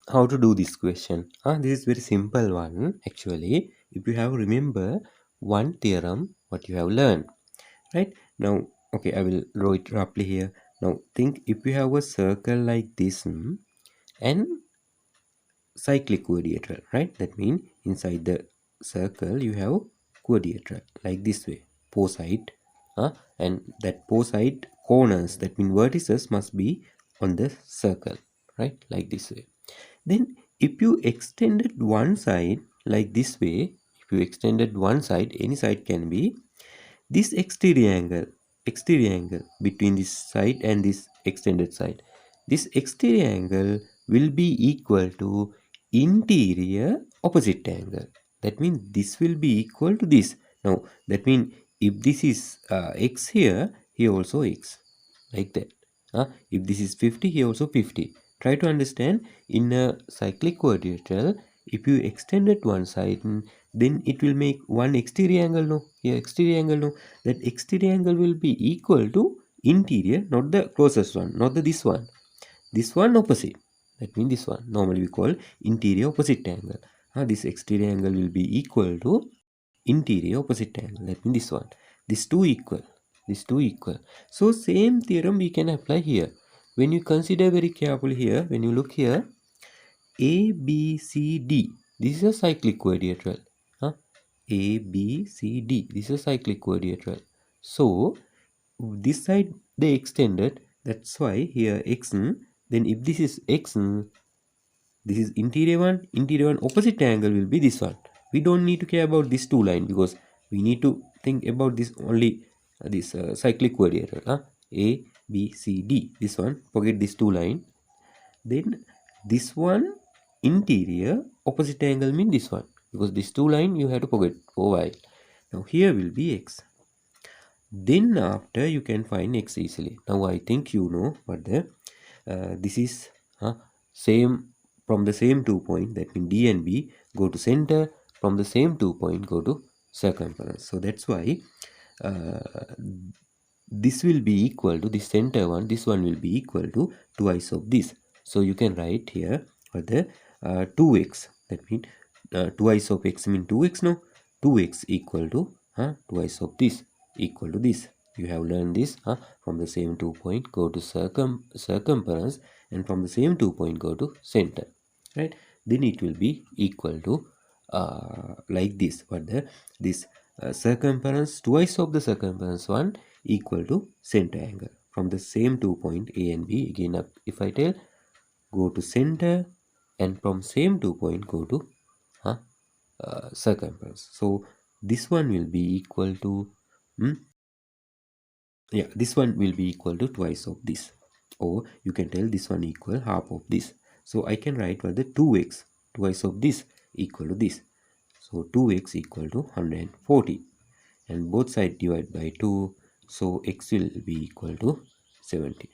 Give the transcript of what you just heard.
how to do this question. This is very simple one actually. If you have remember one theorem what you have learned, right? Now, okay, I will draw it roughly here. Now think, if you have a circle like this, and cyclic quadrilateral, right? That means inside the circle you have quadrilateral like this way, four side, and that four side corners, that means vertices must be on the circle, right? Like this way. Then if you extended one side like this way, if you extended one side, any side can be, this exterior angle between this side and this extended side, this exterior angle will be equal to interior opposite angle. That means this will be equal to this. Now that means if this is x here, here also x, like that. If this is 50, here also 50. Try to understand, in a cyclic quadrilateral, if you extended one side, then it will make one exterior angle, no? Here exterior angle, no? That exterior angle will be equal to interior, not the closest one, not this one. This one opposite. That means this one. Normally we call interior opposite angle. This exterior angle will be equal to interior opposite angle. That means this one. These two equal. These two equal. So same theorem we can apply here. When you consider very carefully here, when you look here, A, B, C, D. This is a cyclic quadrilateral. A, B, C, D. This is a cyclic quadrilateral. So this side they extended. That's why here x. Then if this is x, this is interior one opposite angle will be this one. We don't need to care about this two line, because we need to think about this only, this cyclic quadrilateral. A, B, C, D. This one, forget this two line. Then this one interior opposite angle mean this one, because this two line you have to forget for a while. Now here will be x. Then after you can find x easily. Now I think you know what the this is same, from the same 2 point, that means D and B, go to center, from the same 2 point go to circumference. So that's why this will be equal to this center one, this one will be equal to twice of this. So you can write here for the 2x, that means twice of x mean 2x, no? 2x equal to twice of this equal to this. You have learned this. From the same 2 point go to circumference, and from the same 2 point go to center, right? Then it will be equal to like this. What the this circumference, twice of the circumference one equal to center angle. From the same 2 point A and B, again up, if I tell, go to center, and from same 2 point go to circumference. So this one will be equal to this one will be equal to twice of this, or you can tell this one equal half of this. So I can write what the 2x, twice of this equal to this. So 2x equal to 140, and both sides divide by 2, so x will be equal to 70.